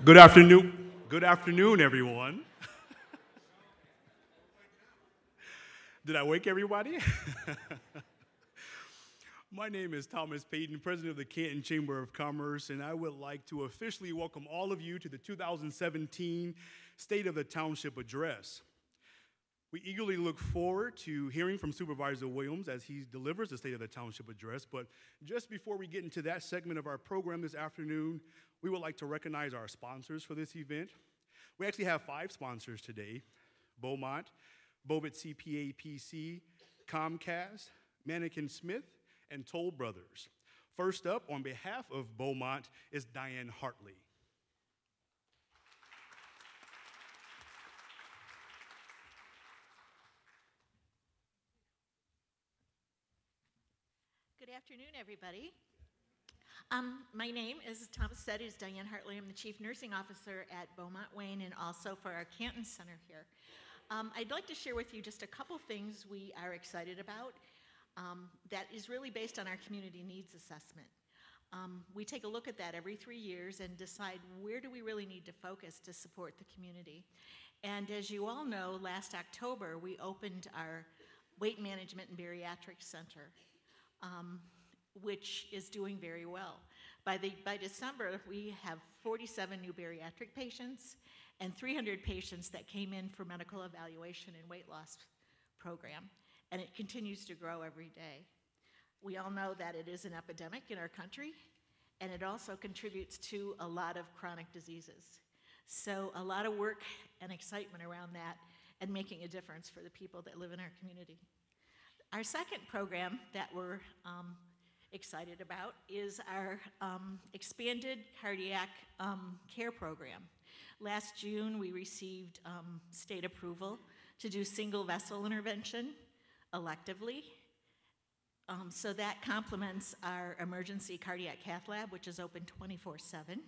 Good afternoon. Good afternoon, everyone. Did I wake everybody? My name is Thomas Payton, President of the Canton Chamber of Commerce, and I would like to officially welcome all of you to the 2017 State of the Township Address. We eagerly look forward to hearing from Supervisor Williams as he delivers the State of the Township Address, but just before we get into that segment of our program this afternoon, we would like to recognize our sponsors for this event. We actually have 5 sponsors today: Beaumont, Bovett CPA PC, Comcast, Mannequin Smith, and Toll Brothers. First up, on behalf of Beaumont, is Diane Hartley. Good afternoon, everybody. My name, as Thomas said, is Diane Hartley. I'm the Chief Nursing Officer at Beaumont Wayne and also for our Canton Center here. I'd like to share with you just a couple things we are excited about that is really based on our community needs assessment. We take a look at that every 3 years and decide where do we really need to focus to support the community. And as you all know, last October we opened our Weight Management and Bariatric Center, which is doing very well. By December, we have 47 new bariatric patients and 300 patients that came in for medical evaluation and weight loss program, and it continues to grow every day. We all know that it is an epidemic in our country, and it also contributes to a lot of chronic diseases. So a lot of work and excitement around that and making a difference for the people that live in our community. Our second program that we're excited about is our expanded cardiac care program. Last June, we received state approval to do single vessel intervention electively. So that complements our emergency cardiac cath lab, which is open 24/7.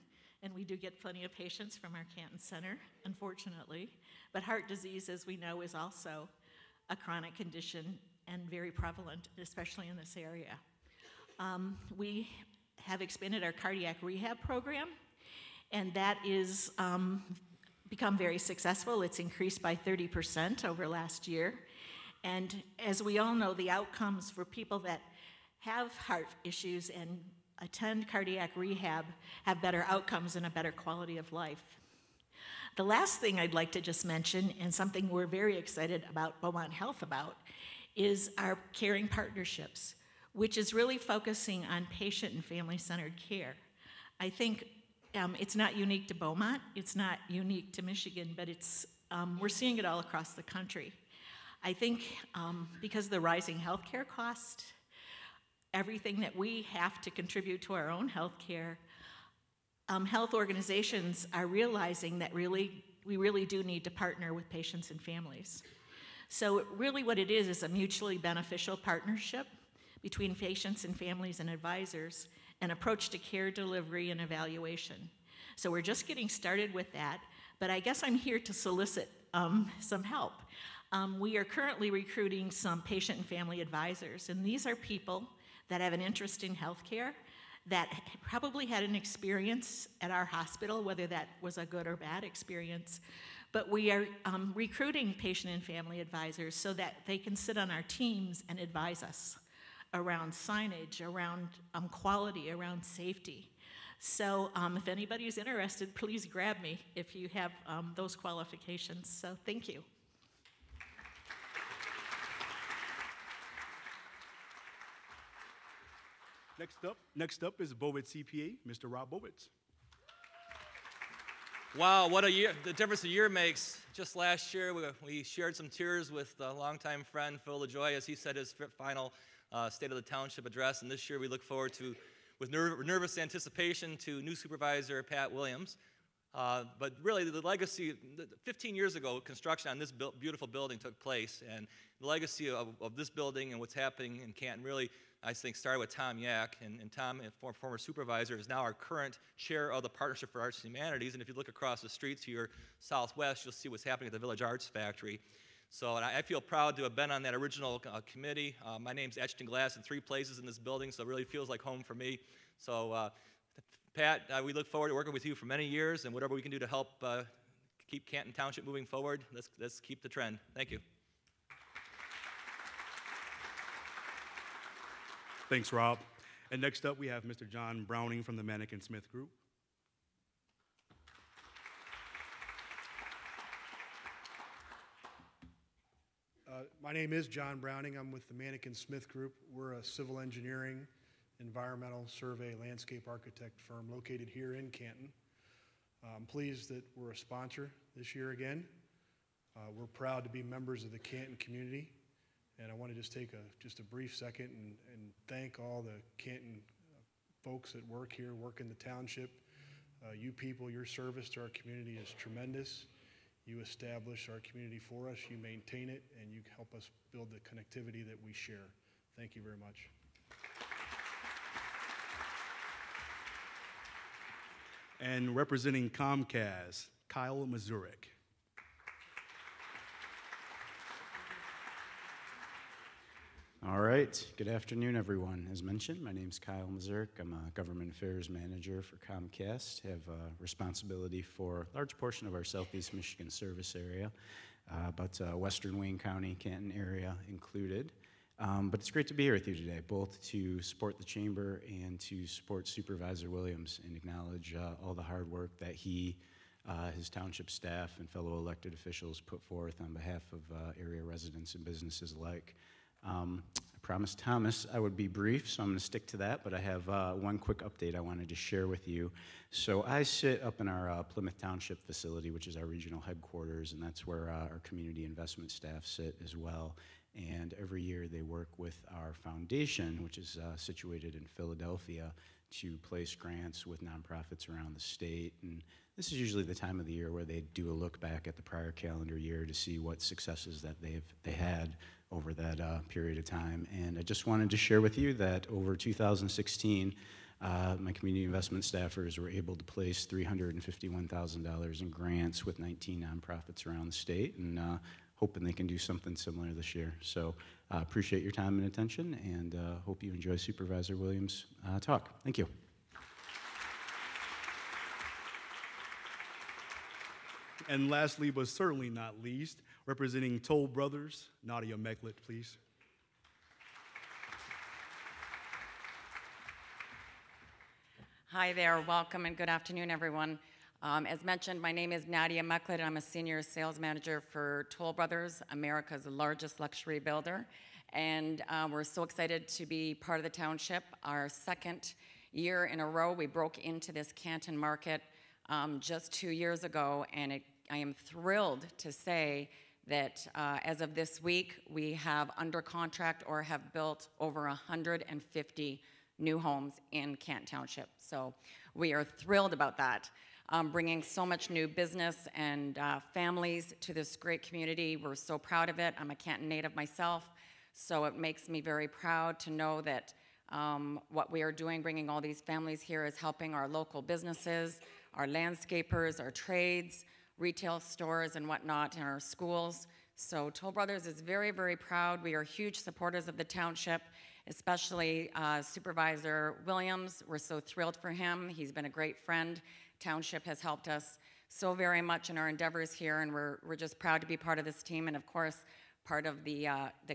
And we do get plenty of patients from our Canton Center, unfortunately. But heart disease, as we know, is also a chronic condition and very prevalent, especially in this area. We have expanded our cardiac rehab program, and that is become very successful. It's increased by 30% over last year. And as we all know, the outcomes for people that have heart issues and attend cardiac rehab have better outcomes and a better quality of life. The last thing I'd like to just mention, and something we're very excited about Beaumont Health about, is our caring partnerships, which is really focusing on patient and family-centered care. I think it's not unique to Beaumont, it's not unique to Michigan, but we're seeing it all across the country. I think because of the rising healthcare cost, everything that we have to contribute to our own healthcare, health organizations are realizing that we really do need to partner with patients and families. So really what it is a mutually beneficial partnership between patients and families and advisors, an approach to care delivery and evaluation. So we're just getting started with that, but I guess I'm here to solicit some help. We are currently recruiting some patient and family advisors, and these are people that have an interest in healthcare, that probably had an experience at our hospital, whether that was a good or bad experience. But we are recruiting patient and family advisors so that they can sit on our teams and advise us around signage, around quality, around safety. So if anybody's interested, please grab me if you have those qualifications. So thank you. Next up is Bovett CPA, Mr. Rob Bovett. Wow, what a year, the difference a year makes. Just last year, we shared some tears with a longtime friend, Phil LaJoy, as he said his final State of the Township address. And this year we look forward to, with nervous anticipation, to new supervisor Pat Williams. But really, the legacy, 15 years ago, construction on this beautiful building took place. And the legacy of this building and what's happening in Canton really, I think, started with Tom Yak. And Tom, a former supervisor, is now our current chair of the Partnership for Arts and Humanities. And if you look across the streets here, southwest, you'll see what's happening at the Village Arts Factory. So and I feel proud to have been on that original committee. My name's etched in glass in 3 places in this building, so it really feels like home for me. So Pat, we look forward to working with you for many years, and whatever we can do to help keep Canton Township moving forward, let's keep the trend. Thank you. Thanks, Rob. And next up, we have Mr. John Browning from the Mannequin Smith Group. My name is John Browning. I'm with the Mannequin Smith Group. We're a civil engineering, environmental survey, landscape architect firm located here in Canton. I'm pleased that we're a sponsor this year again. We're proud to be members of the Canton community, and I want to just take a brief second and thank all the Canton folks that work here, work in the township. You people, your service to our community is tremendous. You establish our community for us, you maintain it, and you help us build the connectivity that we share. Thank you very much. And representing Comcast, Kyle Mazurek. All right, good afternoon, everyone. As mentioned, my name's Kyle Mazurek. I'm a government affairs manager for Comcast. Have responsibility for a large portion of our Southeast Michigan service area, but Western Wayne County, Canton area included. But it's great to be here with you today, both to support the chamber and to support Supervisor Williams and acknowledge all the hard work that he, his township staff, and fellow elected officials put forth on behalf of area residents and businesses alike. I promised Thomas I would be brief, so I'm going to stick to that, but I have one quick update I wanted to share with you. So I sit up in our Plymouth Township facility, which is our regional headquarters, and that's where our community investment staff sit as well. And every year they work with our foundation, which is situated in Philadelphia, to place grants with nonprofits around the state. And this is usually the time of the year where they do a look back at the prior calendar year to see what successes that they had over that period of time. And I just wanted to share with you that over 2016, my community investment staffers were able to place $351,000 in grants with 19 nonprofits around the state, and hoping they can do something similar this year. So appreciate your time and attention, and hope you enjoy Supervisor Williams' talk. Thank you. And lastly, but certainly not least, representing Toll Brothers, Nadia Mecklet, please. Hi there, welcome and good afternoon, everyone. As mentioned, my name is Nadia Mecklet, and I'm a senior sales manager for Toll Brothers, America's largest luxury builder. And we're so excited to be part of the township. Our second year in a row, we broke into this Canton market just 2 years ago, and I am thrilled to say that as of this week, we have under contract or have built over 150 new homes in Canton Township. So we are thrilled about that. Bringing so much new business and families to this great community. We're so proud of it. I'm a Canton native myself, so it makes me very proud to know that what we are doing, bringing all these families here, is helping our local businesses, our landscapers, our trades, retail stores and whatnot, and our schools. So Toll Brothers is very, very proud. We are huge supporters of the township, especially Supervisor Williams. We're so thrilled for him. He's been a great friend. Township has helped us so very much in our endeavors here, and we're just proud to be part of this team, and of course, part of the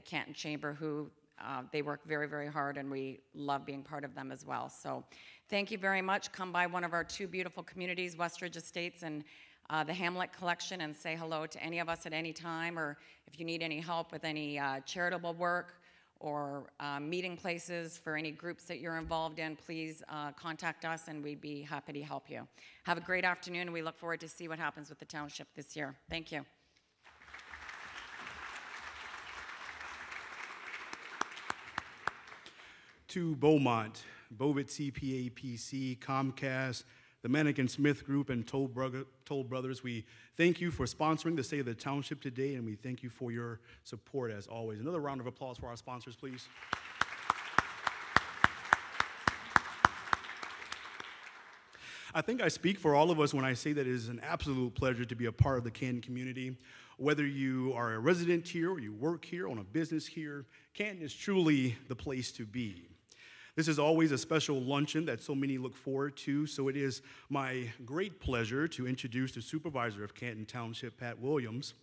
Canton Chamber, who they work very, very hard, and we love being part of them as well. So thank you very much. Come by one of our two beautiful communities, Westridge Estates and the Hamlet Collection, and say hello to any of us at any time, or if you need any help with any charitable work or meeting places for any groups that you're involved in, please contact us and we'd be happy to help you. Have a great afternoon, and we look forward to see what happens with the township this year. Thank you. To Beaumont, Bovit CPA PC, Comcast, the Mannequin Smith Group, and Toll Brothers, we thank you for sponsoring the State of the Township today, and we thank you for your support as always. Another round of applause for our sponsors, please. I think I speak for all of us when I say that it is an absolute pleasure to be a part of the Canton community. Whether you are a resident here or you work here, own a business here, Canton is truly the place to be. This is always a special luncheon that so many look forward to, so it is my great pleasure to introduce the supervisor of Canton Township, Pat Williams.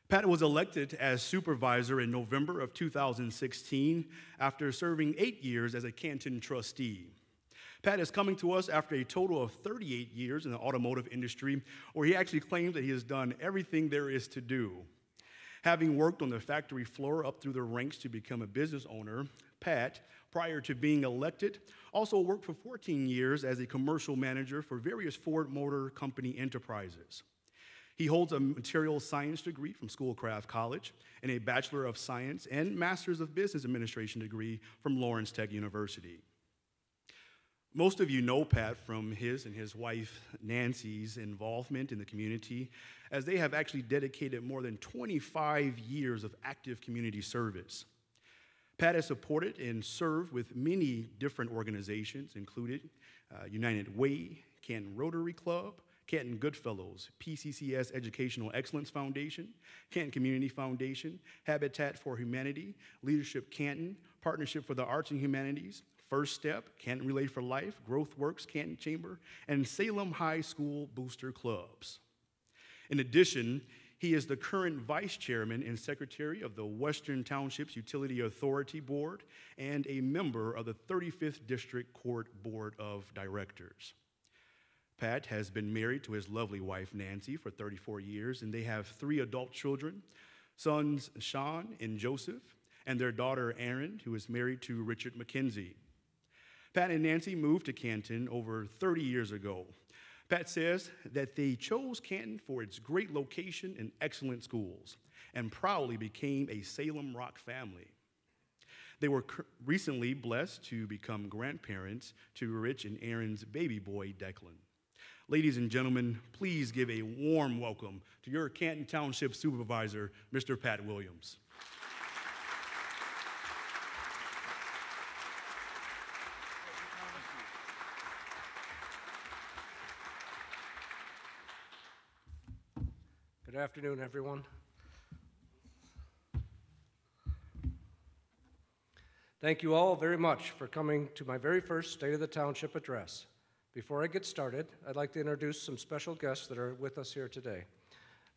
Pat was elected as supervisor in November of 2016 after serving 8 years as a Canton trustee. Pat is coming to us after a total of 38 years in the automotive industry, where he actually claims that he has done everything there is to do. Having worked on the factory floor up through the ranks to become a business owner, Pat, prior to being elected, also worked for 14 years as a commercial manager for various Ford Motor Company enterprises. He holds a materials science degree from Schoolcraft College and a Bachelor of Science and Master's of Business Administration degree from Lawrence Tech University. Most of you know Pat from his and his wife Nancy's involvement in the community, as they have actually dedicated more than 25 years of active community service. Pat has supported and served with many different organizations, including United Way, Canton Rotary Club, Canton Goodfellows, PCCS Educational Excellence Foundation, Canton Community Foundation, Habitat for Humanity, Leadership Canton, Partnership for the Arts and Humanities, First Step, Canton Relay for Life, Growth Works, Canton Chamber, and Salem High School Booster Clubs. In addition, he is the current vice chairman and secretary of the Western Townships Utility Authority Board and a member of the 35th District Court Board of Directors. Pat has been married to his lovely wife, Nancy, for 34 years, and they have 3 adult children, sons Sean and Joseph, and their daughter, Erin, who is married to Richard McKenzie. Pat and Nancy moved to Canton over 30 years ago. Pat says that they chose Canton for its great location and excellent schools, and proudly became a Salem Rock family. They were recently blessed to become grandparents to Rich and Erin's baby boy, Declan. Ladies and gentlemen, please give a warm welcome to your Canton Township Supervisor, Mr. Pat Williams. Good afternoon, everyone. Thank you all very much for coming to my very first State of the Township address. Before I get started, I'd like to introduce some special guests that are with us here today.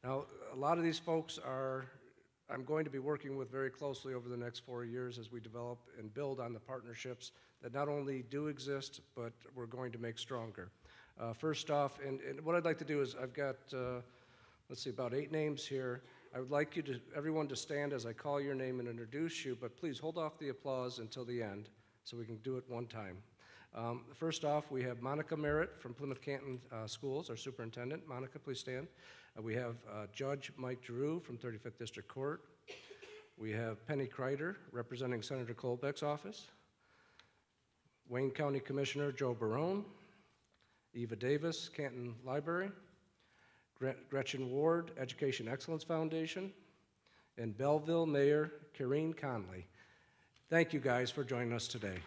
Now, a lot of these folks I'm going to be working with very closely over the next 4 years as we develop and build on the partnerships that not only do exist, but we're going to make stronger. First off, and what I'd like to do is I've got let's see, about 8 names here. I would like everyone to stand as I call your name and introduce you, but please hold off the applause until the end so we can do it one time. First off, we have Monica Merritt from Plymouth Canton Schools, our superintendent. Monica, please stand. We have Judge Mike Giroux from 35th District Court. We have Penny Kreider, representing Senator Colbeck's office. Wayne County Commissioner Joe Barone. Eva Davis, Canton Library. Gretchen Ward, Education Excellence Foundation, and Belleville Mayor Karine Conley. Thank you guys for joining us today.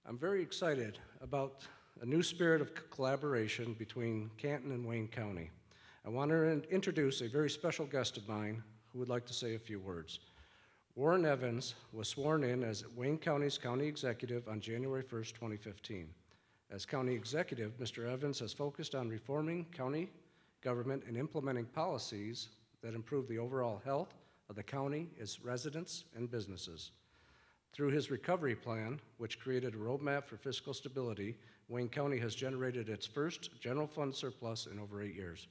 I'm very excited about a new spirit of collaboration between Canton and Wayne County. I want to introduce a very special guest of mine who would like to say a few words. Warren Evans was sworn in as Wayne County's county executive on January 1st, 2015. As county executive, Mr. Evans has focused on reforming county government and implementing policies that improve the overall health of the county, its residents, and businesses. Through his recovery plan, which created a roadmap for fiscal stability, Wayne County has generated its first general fund surplus in over 8 years.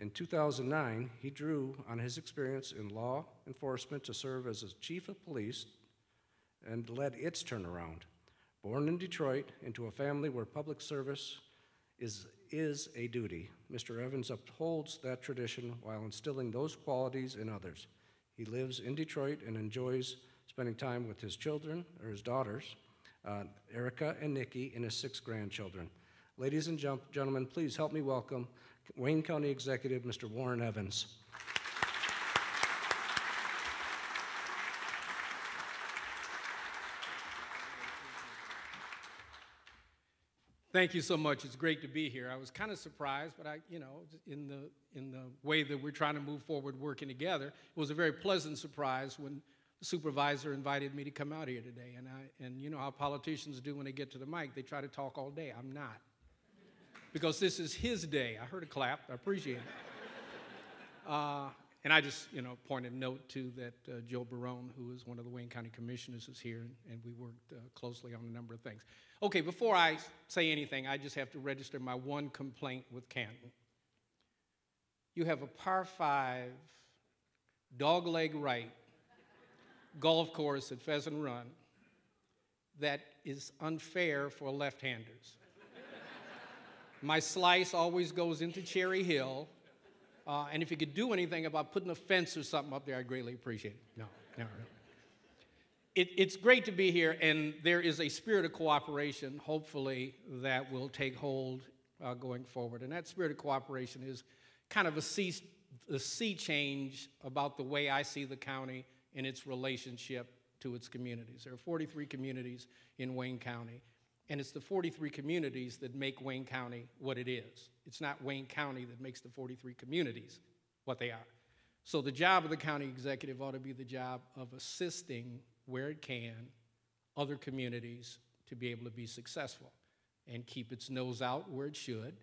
In 2009, he drew on his experience in law enforcement to serve as a chief of police and led its turnaround. Born in Detroit into a family where public service is a duty, Mr. Evans upholds that tradition while instilling those qualities in others. He lives in Detroit and enjoys spending time with his children, or his daughters, Erica and Nikki, and his 6 grandchildren. Ladies and gentlemen, please help me welcome Wayne County Executive, Mr. Warren Evans. Thank you so much. It's great to be here. I was kind of surprised, but in the way that we're trying to move forward working together, it was a very pleasant surprise when the supervisor invited me to come out here today. And you know how politicians do when they get to the mic, they try to talk all day. I'm not. Because this is his day. I heard a clap. I appreciate it. And I just, pointed a note to that Joe Barone, who is one of the Wayne County Commissioners, is here, and we worked closely on a number of things. Okay, before I say anything, I just have to register my one complaint with Canton. You have a par 5, dogleg right, golf course at Pheasant Run that is unfair for left-handers. My slice always goes into Cherry Hill, and if you could do anything about putting a fence or something up there, I'd greatly appreciate it. No, really. It's great to be here, and there is a spirit of cooperation, hopefully, that will take hold going forward. And that spirit of cooperation is kind of a sea change about the way I see the county and its relationship to its communities. There are 43 communities in Wayne County, and it's the 43 communities that make Wayne County what it is. It's not Wayne County that makes the 43 communities what they are. So the job of the county executive ought to be the job of assisting where it can other communities to be able to be successful and keep its nose out where it should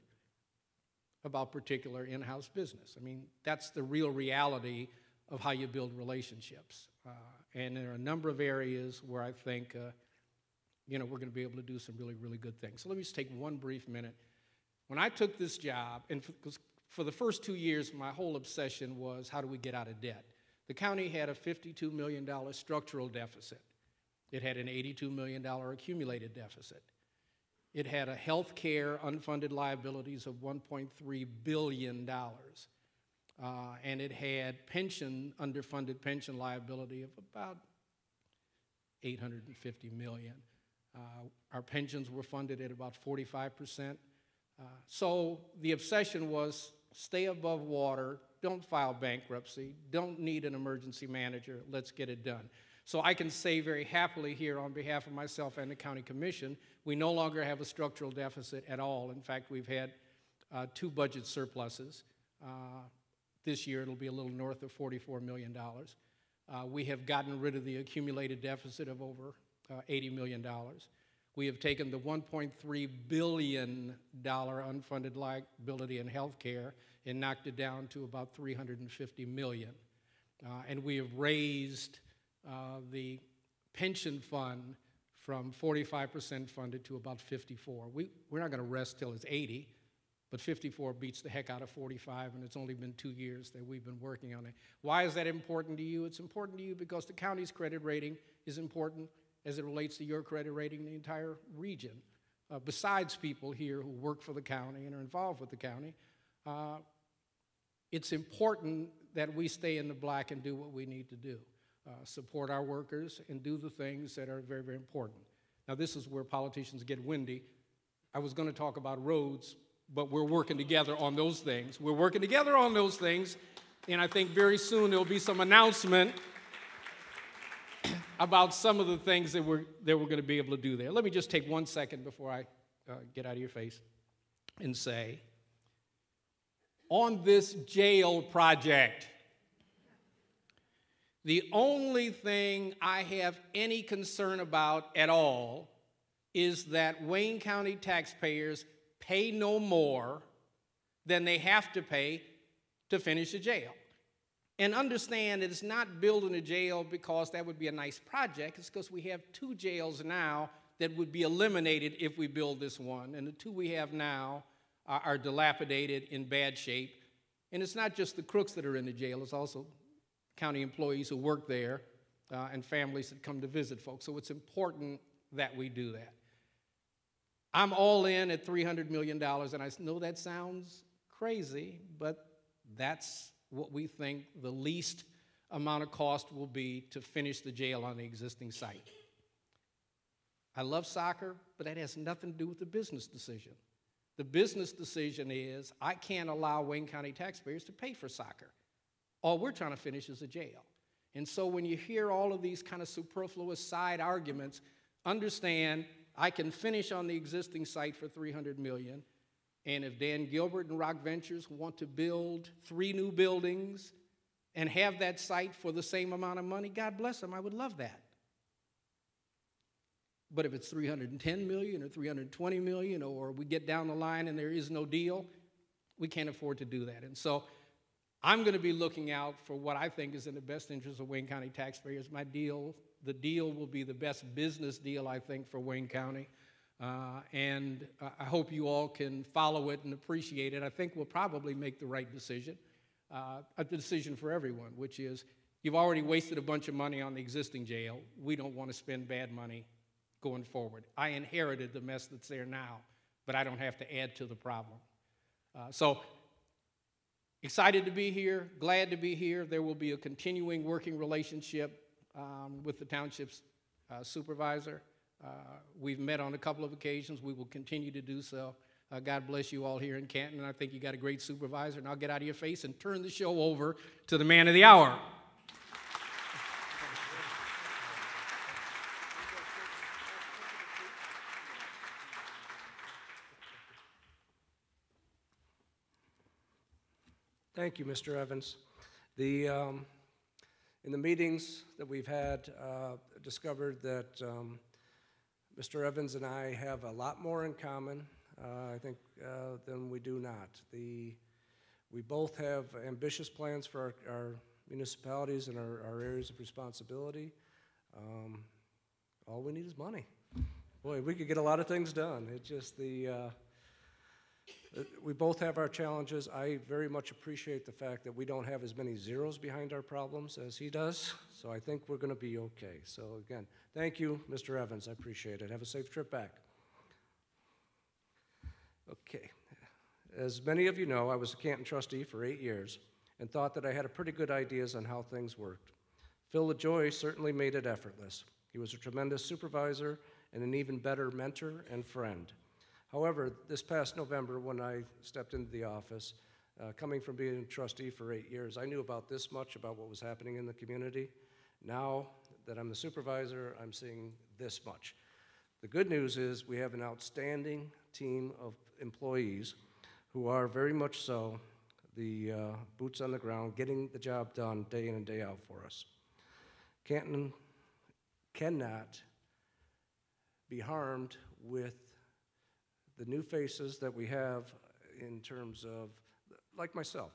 about particular in-house business. I mean, that's the real reality of how you build relationships. And there are a number of areas where I think we're going to be able to do some really, really good things. So let me just take one brief minute. When I took this job, and for the first 2 years, my whole obsession was how do we get out of debt? The county had a $52 million structural deficit. It had an $82 million accumulated deficit. It had a health care unfunded liabilities of $1.3 billion. And it had underfunded pension liability of about $850 million. Our pensions were funded at about 45%. So the obsession was stay above water, don't file bankruptcy, don't need an emergency manager, let's get it done. So I can say very happily here on behalf of myself and the County Commission, we no longer have a structural deficit at all. In fact, we've had 2 budget surpluses. This year it'll be a little north of $44 million. We have gotten rid of the accumulated deficit of over $80 million. We have taken the $1.3 billion unfunded liability in health care and knocked it down to about $350 million. And we have raised the pension fund from 45% funded to about 54. We're not going to rest till it's 80, but 54 beats the heck out of 45, and it's only been 2 years that we've been working on it. Why is that important to you? It's important to you because the county's credit rating is important as it relates to your credit rating in the entire region. Besides people here who work for the county and are involved with the county, it's important that we stay in the black and do what we need to do. Support our workers and do the things that are very, very important. Now, this is where politicians get windy. I was going to talk about roads, but we're working together on those things. We're working together on those things, and I think very soon there'll be some announcement about some of the things that we're going to be able to do there. Let me just take 1 second before I get out of your face and say, on this jail project, the only thing I have any concern about at all is that Wayne County taxpayers pay no more than they have to pay to finish a jail. And understand that it's not building a jail because that would be a nice project. It's because we have 2 jails now that would be eliminated if we build this one. And the 2 we have now are dilapidated, in bad shape. And it's not just the crooks that are in the jail, it's also county employees who work there and families that come to visit folks. So it's important that we do that. I'm all in at $300 million, and I know that sounds crazy, but that's what we think the least amount of cost will be to finish the jail on the existing site. I love soccer, but that has nothing to do with the business decision. The business decision is I can't allow Wayne County taxpayers to pay for soccer. All we're trying to finish is a jail. And so when you hear all of these kind of superfluous side arguments, understand I can finish on the existing site for $300 million. And if Dan Gilbert and Rock Ventures want to build 3 new buildings and have that site for the same amount of money, God bless them, I would love that. But if it's $310 million or $320 million, or we get down the line and there is no deal, we can't afford to do that. And so I'm going to be looking out for what I think is in the best interest of Wayne County taxpayers. The deal will be the best business deal, I think, for Wayne County. And I hope you all can follow it and appreciate it. I think we'll probably make the right decision, a decision for everyone, which is you've already wasted a bunch of money on the existing jail. We don't want to spend bad money going forward. I inherited the mess that's there now, but I don't have to add to the problem. So excited to be here, glad to be here. There will be a continuing working relationship with the township's supervisor. We've met on a couple of occasions. We will continue to do so. God bless you all here in Canton. I think you got a great supervisor, and I'll get out of your face and turn the show over to the man of the hour. Thank you, Mr. Evans. In the meetings that we've had, discovered that Mr. Evans and I have a lot more in common, I think, than we do not. We both have ambitious plans for our municipalities and our areas of responsibility. All we need is money. Boy, we could get a lot of things done. It's just we both have our challenges. I very much appreciate the fact that we don't have as many zeros behind our problems as he does, so I think we're going to be okay. So again, thank you, Mr. Evans. I appreciate it. Have a safe trip back. Okay. As many of you know, I was a Canton trustee for 8 years and thought that I had pretty good ideas on how things worked. Phil LaJoy certainly made it effortless. He was a tremendous supervisor and an even better mentor and friend. However, this past November, when I stepped into the office, coming from being a trustee for 8 years, I knew about this much about what was happening in the community. Now that I'm the supervisor, I'm seeing this much. The good news is we have an outstanding team of employees who are very much so the boots on the ground, getting the job done day in and day out for us. Canton cannot be harmed with the new faces that we have in terms of, like myself,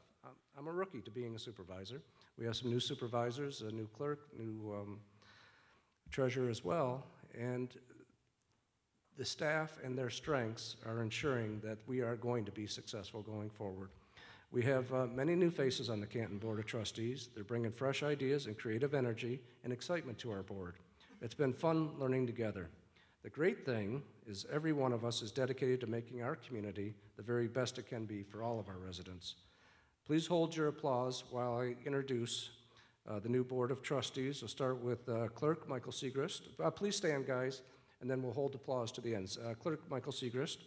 I'm a rookie to being a supervisor. We have some new supervisors, a new clerk, new treasurer as well, and the staff and their strengths are ensuring that we are going to be successful going forward. We have many new faces on the Canton Board of Trustees. They're bringing fresh ideas and creative energy and excitement to our board. It's been fun learning together. The great thing is every one of us is dedicated to making our community the very best it can be for all of our residents. Please hold your applause while I introduce the new Board of Trustees. We'll start with Clerk Michael Segrist. Please stand, guys, and then we'll hold applause to the end. Clerk Michael Segrist,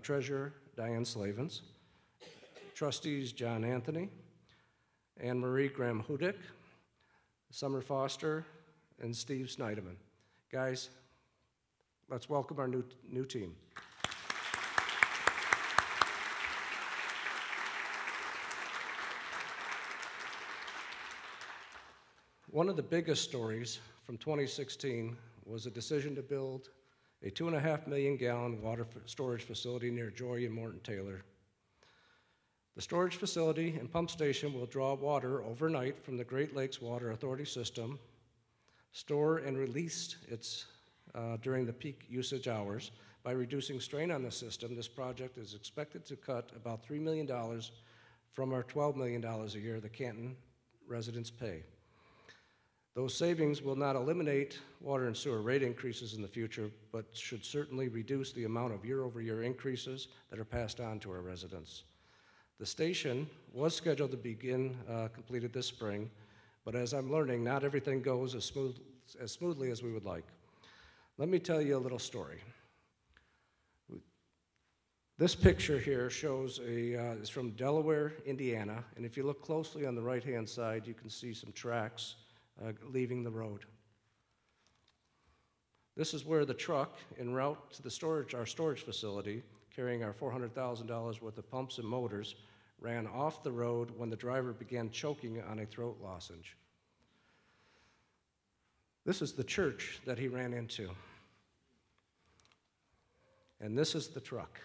Treasurer Diane Slavens, Trustees John Anthony, Anne Marie Graham-Hudick, Summer Foster, and Steve Snyderman. Guys, let's welcome our new team. One of the biggest stories from 2016 was a decision to build a 2.5 million gallon water storage facility near Joy and Morton Taylor. The storage facility and pump station will draw water overnight from the Great Lakes Water Authority system, store and release its during the peak usage hours. By reducing strain on the system, this project is expected to cut about $3 million from our $12 million a year the Canton residents pay. Those savings will not eliminate water and sewer rate increases in the future, but should certainly reduce the amount of year-over-year increases that are passed on to our residents. The station was scheduled to begin completed this spring, but as I'm learning, not everything goes as smoothly as we would like. Let me tell you a little story. This picture here shows is from Delaware, Indiana, and if you look closely on the right-hand side, you can see some tracks leaving the road. This is where the truck, en route to our storage facility, carrying our $400,000 worth of pumps and motors, ran off the road when the driver began choking on a throat lozenge. This is the church that he ran into. And this is the truck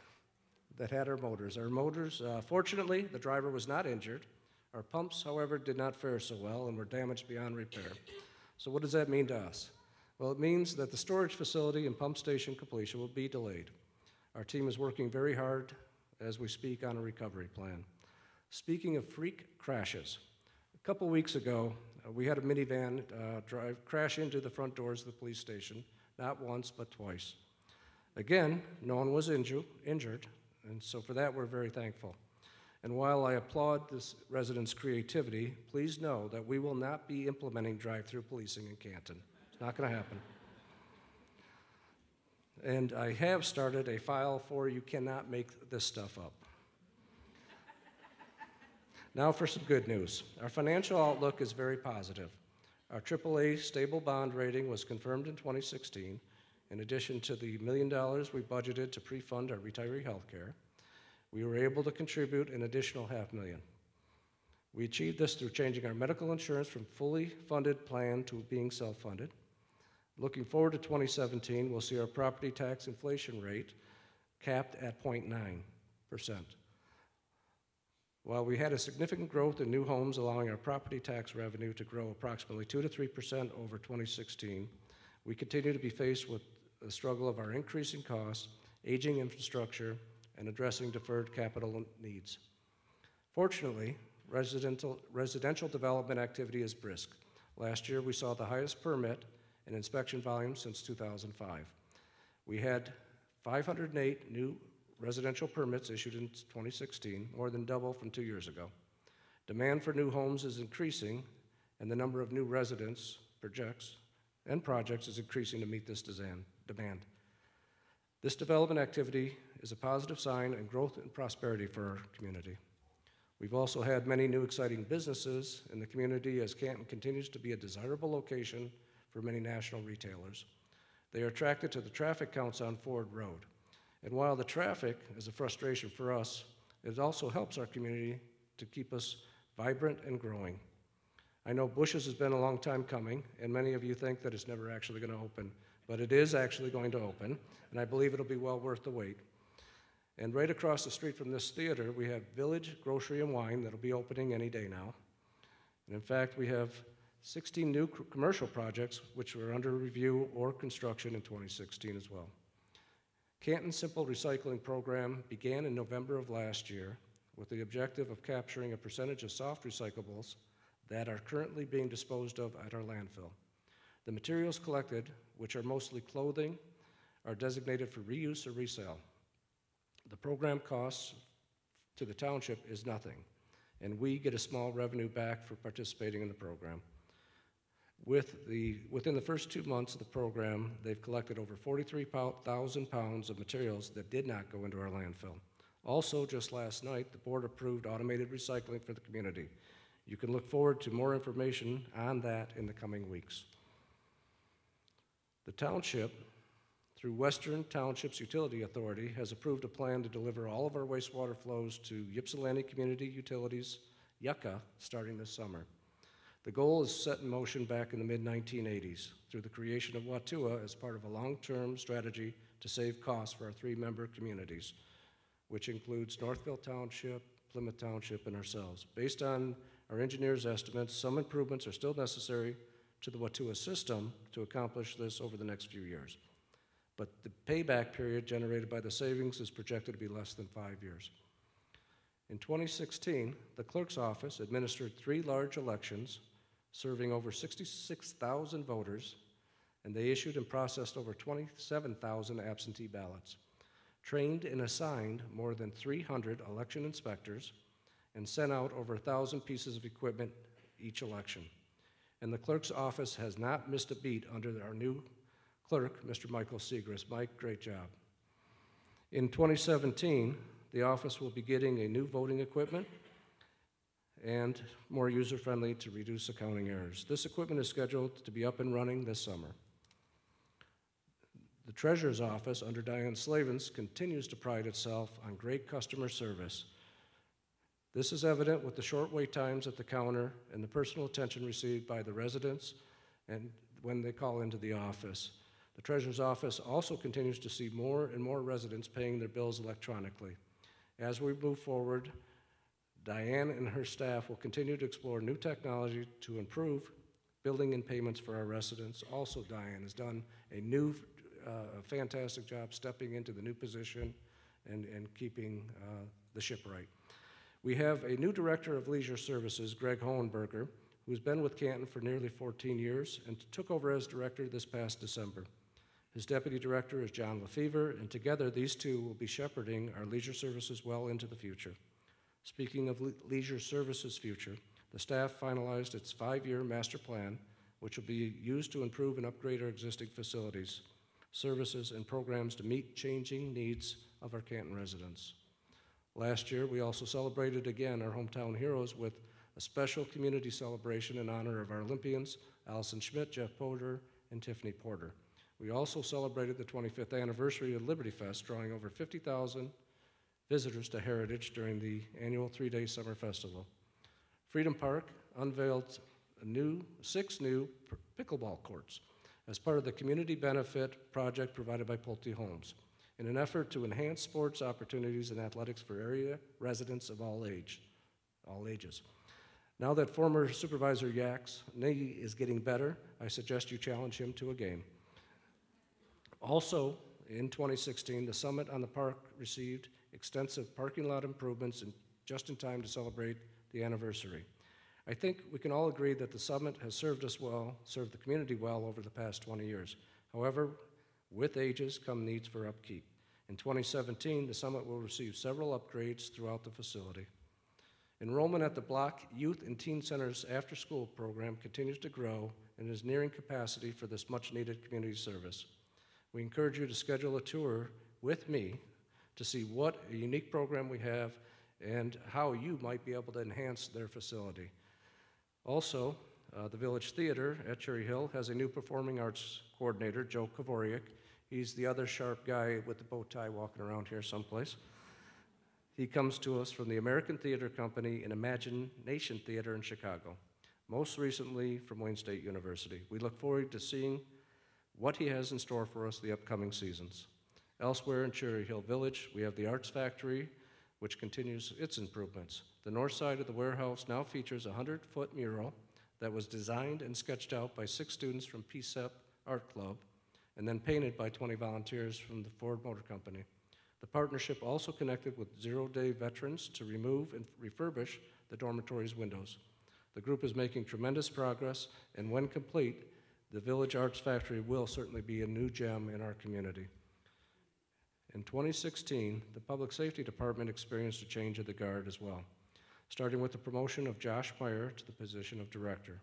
that had our motors. Our motors, fortunately, the driver was not injured. Our pumps, however, did not fare so well and were damaged beyond repair. So what does that mean to us? Well, it means that the storage facility and pump station completion will be delayed. Our team is working very hard as we speak on a recovery plan. Speaking of freak crashes, a couple weeks ago, we had a minivan crash into the front doors of the police station, not once, but twice. Again, no one was injured, and so for that, we're very thankful. And while I applaud this residents' creativity, please know that we will not be implementing drive-through policing in Canton. It's not going to happen. And I have started a file for you cannot make this stuff up. Now for some good news. Our financial outlook is very positive. Our AAA stable bond rating was confirmed in 2016. In addition to the $1 million we budgeted to pre-fund our retiree health care, we were able to contribute an additional $500,000. We achieved this through changing our medical insurance from fully funded plan to being self-funded. Looking forward to 2017, we'll see our property tax inflation rate capped at 0.9%. While we had a significant growth in new homes, allowing our property tax revenue to grow approximately 2 to 3% over 2016, we continue to be faced with the struggle of our increasing costs, aging infrastructure, and addressing deferred capital needs. Fortunately, residential development activity is brisk. Last year, we saw the highest permit and inspection volume since 2005. We had 508 new residential permits issued in 2016, more than double from 2 years ago. Demand for new homes is increasing, and the number of new residents, projects is increasing to meet this demand. This development activity is a positive sign and growth and prosperity for our community. We've also had many new exciting businesses in the community as Canton continues to be a desirable location for many national retailers. They are attracted to the traffic counts on Ford Road. And while the traffic is a frustration for us, it also helps our community to keep us vibrant and growing. I know Bush's has been a long time coming, and many of you think that it's never actually going to open, but it is actually going to open, and I believe it'll be well worth the wait. And right across the street from this theater, we have Village Grocery and Wine that'll be opening any day now. And in fact, we have 16 new commercial projects which were under review or construction in 2016 as well. Canton's Simple Recycling Program began in November of last year with the objective of capturing a percentage of soft recyclables that are currently being disposed of at our landfill. The materials collected, which are mostly clothing, are designated for reuse or resale. The program costs to the township is nothing, and we get a small revenue back for participating in the program. Within the first 2 months of the program, they've collected over 43,000 pounds of materials that did not go into our landfill. Also, just last night, the board approved automated recycling for the community. You can look forward to more information on that in the coming weeks. The township, through Western Townships Utility Authority, has approved a plan to deliver all of our wastewater flows to Ypsilanti Community Utilities, Yucca, starting this summer. The goal is set in motion back in the mid-1980s through the creation of Watua as part of a long-term strategy to save costs for our 3-member communities, which includes Northville Township, Plymouth Township, and ourselves. Based on our engineers' estimates, some improvements are still necessary to the Watua system to accomplish this over the next few years. But the payback period generated by the savings is projected to be less than 5 years. In 2016, the clerk's office administered 3 large elections, serving over 66,000 voters, and they issued and processed over 27,000 absentee ballots, trained and assigned more than 300 election inspectors, and sent out over 1,000 pieces of equipment each election. And the clerk's office has not missed a beat under our new clerk, Mr. Michael Segrist. Mike, great job. In 2017, the office will be getting a new voting equipment and more user-friendly to reduce accounting errors. This equipment is scheduled to be up and running this summer. The Treasurer's Office, under Diane Slavens, continues to pride itself on great customer service. This is evident with the short wait times at the counter and the personal attention received by the residents and when they call into the office. The Treasurer's Office also continues to see more and more residents paying their bills electronically. As we move forward, Diane and her staff will continue to explore new technology to improve billing and payments for our residents. Also, Diane has done a fantastic job stepping into the new position and keeping the ship right. We have a new Director of Leisure Services, Greg Hohenberger, who's been with Canton for nearly 14 years and took over as director this past December. His deputy director is John Lefevre, and together these two will be shepherding our leisure services well into the future. Speaking of leisure services future, the staff finalized its 5-year master plan, which will be used to improve and upgrade our existing facilities, services, and programs to meet changing needs of our Canton residents. Last year, we also celebrated again our hometown heroes with a special community celebration in honor of our Olympians, Allison Schmidt, Jeff Porter, and Tiffany Porter. We also celebrated the 25th anniversary of Liberty Fest, drawing over 50,000 visitors to Heritage during the annual 3-day summer festival. Freedom Park unveiled 6 new pickleball courts as part of the community benefit project provided by Pulte Homes in an effort to enhance sports opportunities and athletics for area residents of all ages. Now that former Supervisor Yak's knee is getting better, I suggest you challenge him to a game. Also, in 2016, the Summit on the Park received extensive parking lot improvements just in time to celebrate the anniversary. I think we can all agree that the Summit has served the community well over the past 20 years. However, with ages come needs for upkeep. In 2017, the Summit will receive several upgrades throughout the facility. Enrollment at the Block Youth and Teen Center's after-school program continues to grow and is nearing capacity for this much-needed community service. We encourage you to schedule a tour with me to see what a unique program we have and how you might be able to enhance their facility. Also, the Village Theater at Cherry Hill has a new performing arts coordinator, Joe Kavoriak. He's the other sharp guy with the bow tie walking around here someplace. He comes to us from the American Theater Company and Imagination Theater in Chicago, most recently from Wayne State University. We look forward to seeing what he has in store for us the upcoming seasons. Elsewhere in Cherry Hill Village, we have the Arts Factory, which continues its improvements. The north side of the warehouse now features a 100-foot mural that was designed and sketched out by 6 students from PSEP Art Club and then painted by 20 volunteers from the Ford Motor Company. The partnership also connected with zero-day veterans to remove and refurbish the dormitory's windows. The group is making tremendous progress, and when complete, the Village Arts Factory will certainly be a new gem in our community. In 2016, the Public Safety Department experienced a change of the guard as well, starting with the promotion of Josh Meyer to the position of director.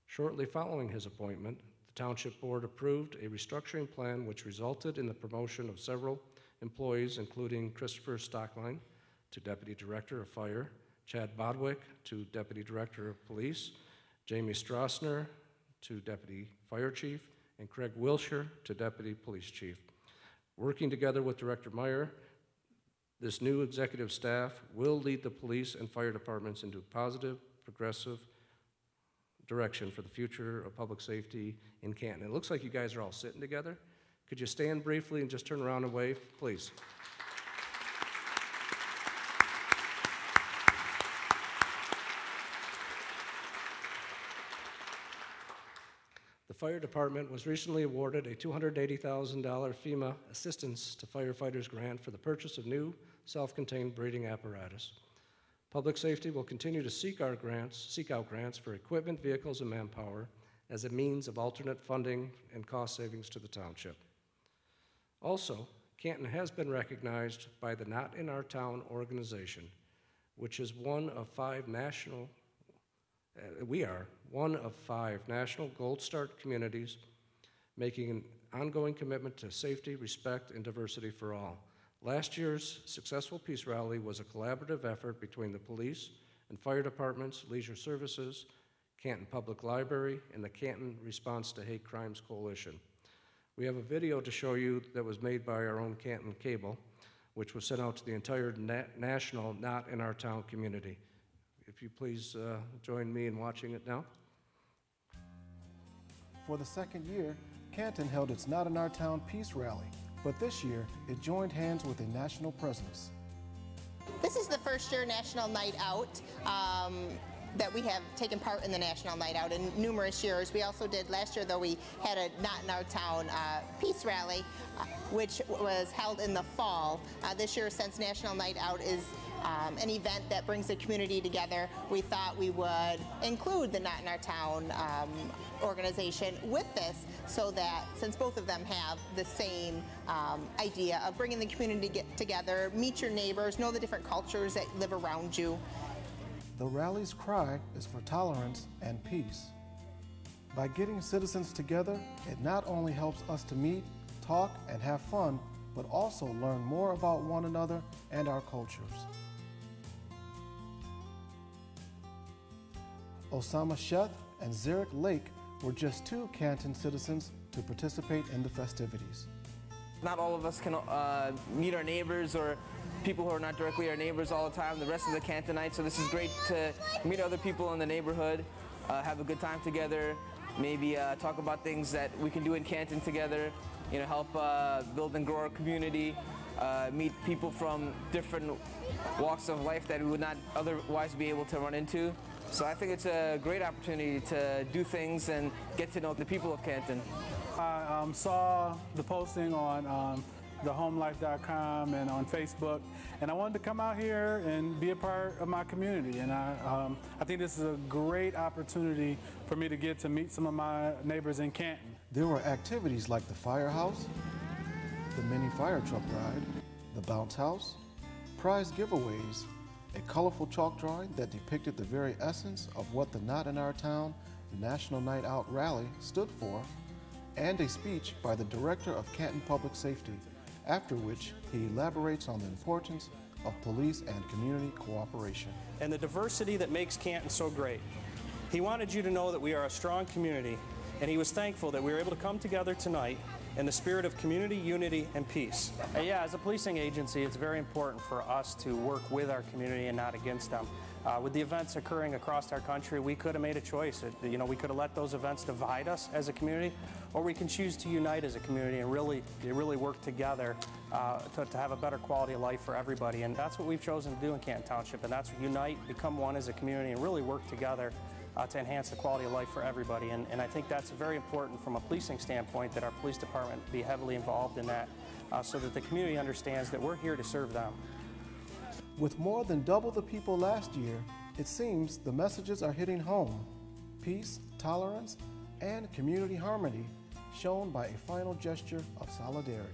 Shortly following his appointment, the Township Board approved a restructuring plan which resulted in the promotion of several employees, including Christopher Stockline to Deputy Director of Fire, Chad Bodwick to Deputy Director of Police, Jamie Strassner to Deputy Fire Chief, and Craig Wilshire to Deputy Police Chief. Working together with Director Meyer, this new executive staff will lead the police and fire departments into a positive, progressive direction for the future of public safety in Canton. It looks like you guys are all sitting together. Could you stand briefly and just turn around and wave, please? The fire department was recently awarded a $280,000 FEMA Assistance to Firefighters grant for the purchase of new self-contained breathing apparatus. Public safety will continue to seek out grants for equipment, vehicles, and manpower as a means of alternate funding and cost savings to the township. Also, Canton has been recognized by the Not in Our Town organization, which is one of 5 national Gold Star communities, making an ongoing commitment to safety, respect, and diversity for all. Last year's successful peace rally was a collaborative effort between the police and fire departments, leisure services, Canton Public Library, and the Canton Response to Hate Crimes Coalition. We have a video to show you that was made by our own Canton Cable, which was sent out to the entire national Not in Our Town community. If you please join me in watching it now. For the second year, Canton held its Not in Our Town Peace Rally, but this year it joined hands with a national presence. This is the first year National Night Out that we have taken part in the National Night Out in numerous years. We also did last year, though, we had a Not in Our Town Peace Rally, which was held in the fall. This year, since National Night Out is an event that brings the community together, we thought we would include the Not in Our Town organization with this, so that since both of them have the same idea of bringing the community together, meet your neighbors, know the different cultures that live around you. The rally's cry is for tolerance and peace. By getting citizens together, it not only helps us to meet, talk, and have fun, but also learn more about one another and our cultures. Osama Sheth and Zarek Lake were just two Canton citizens to participate in the festivities. Not all of us can meet our neighbors or people who are not directly our neighbors all the time, the rest of the Cantonites, so this is great to meet other people in the neighborhood, have a good time together, maybe talk about things that we can do in Canton together, you know, help build and grow our community, meet people from different walks of life that we would not otherwise be able to run into. So I think it's a great opportunity to do things and get to know the people of Canton. I saw the posting on thehomelife.com and on Facebook, and I wanted to come out here and be a part of my community. And I think this is a great opportunity for me to get to meet some of my neighbors in Canton. There were activities like the firehouse, the mini fire truck ride, the bounce house, prize giveaways, a colorful chalk drawing that depicted the very essence of what the Not in Our Town National Night Out Rally stood for, and a speech by the Director of Canton Public Safety, after which he elaborates on the importance of police and community cooperation. And the diversity that makes Canton so great. He wanted you to know that we are a strong community, and he was thankful that we were able to come together tonight in the spirit of community, unity, and peace. Yeah, as a policing agency, it's very important for us to work with our community and not against them. With the events occurring across our country, we could have made a choice. We could have let those events divide us as a community, or we can choose to unite as a community and really work together to have a better quality of life for everybody. And that's what we've chosen to do in Canton Township, and that's unite, become one as a community, and really work together to enhance the quality of life for everybody. And I think that's very important from a policing standpoint, that our police department be heavily involved in that, so that the community understands that we're here to serve them. With more than double the people last year, it seems the messages are hitting home. Peace, tolerance, and community harmony, shown by a final gesture of solidarity.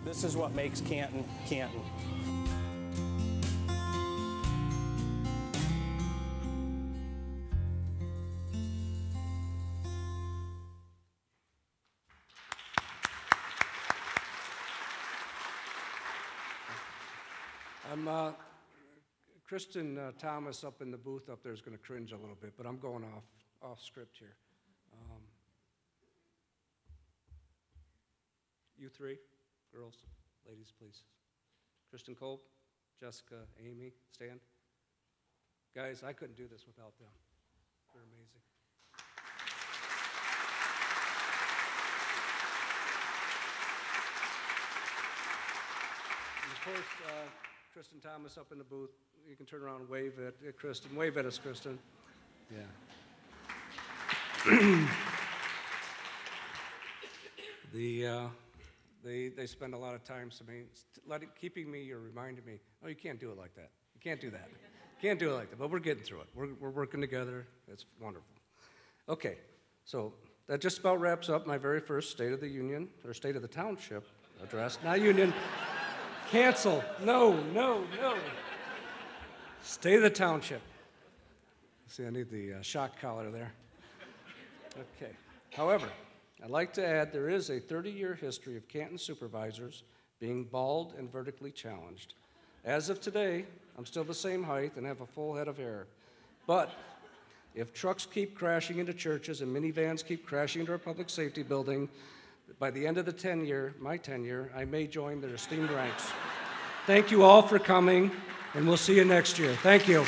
This is what makes Canton, Canton. Kristen Thomas up in the booth up there is going to cringe a little bit, but I'm going off script here. You three, girls, ladies, please. Kristen Kolb, Jessica, Amy, Stan. Guys, I couldn't do this without them. They're amazing. And of course, Kristen Thomas up in the booth. You can turn around and wave at Kristen. Wave at us, Kristen. Yeah. They spend a lot of time keeping me or reminding me, oh, you can't do it like that. You can't do that. You can't do it like that. But we're getting through it. We're working together. It's wonderful. Okay, so that just about wraps up my very first State of the Union, or State of the Township address. Not Union. Cancel. No. State of the Township. See, I need the shock collar there. Okay. However, I'd like to add there is a 30-year history of Canton supervisors being bald and vertically challenged. As of today, I'm still the same height and have a full head of hair. But if trucks keep crashing into churches and minivans keep crashing into our public safety building, that by the end of the tenure, my tenure, I may join their esteemed ranks. Thank you all for coming, and we'll see you next year. Thank you.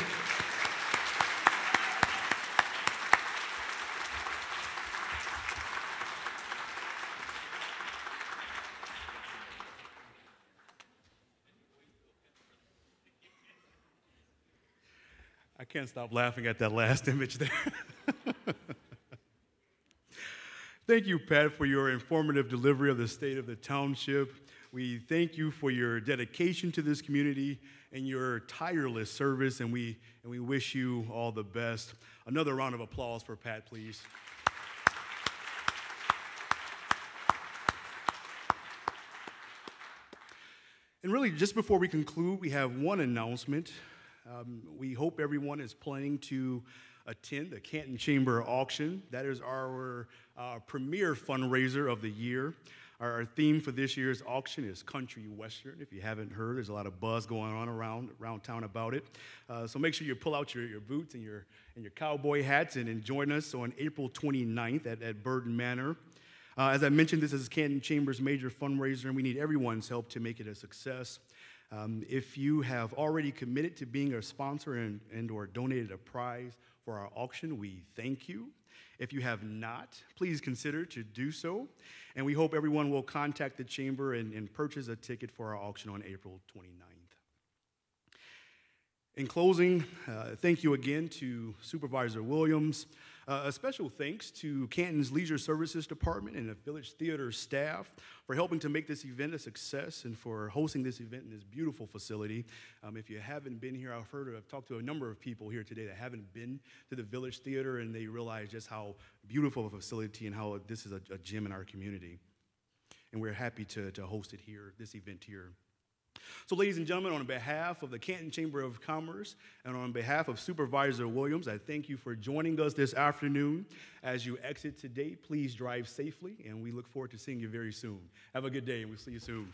I can't stop laughing at that last image there. Thank you, Pat, for your informative delivery of the state of the township. We thank you for your dedication to this community and your tireless service, and we wish you all the best. Another round of applause for Pat, please. And really, just before we conclude, we have one announcement. We hope everyone is planning to attend the Canton Chamber auction. That is our premier fundraiser of the year. Our theme for this year's auction is Country Western. If you haven't heard, there's a lot of buzz going on around town about it. So make sure you pull out your boots and your cowboy hats and join us on April 29th at Burden Manor. As I mentioned, this is Canton Chamber's major fundraiser, and we need everyone's help to make it a success. If you have already committed to being a sponsor and or donated a prize for our auction, we thank you. If you have not, please consider to do so. And we hope everyone will contact the Chamber and purchase a ticket for our auction on April 29th. In closing, thank you again to Supervisor Williams. A special thanks to Canton's Leisure Services Department and the Village Theater staff for helping to make this event a success and for hosting this event in this beautiful facility. If you haven't been here, I've talked to a number of people here today that haven't been to the Village Theater, and they realize just how beautiful of a facility and how this is a gem in our community. And we're happy to host it here, this event here. So, ladies and gentlemen, on behalf of the Canton Chamber of Commerce and on behalf of Supervisor Williams, I thank you for joining us this afternoon. As you exit today, please drive safely, and we look forward to seeing you very soon. Have a good day, and we'll see you soon.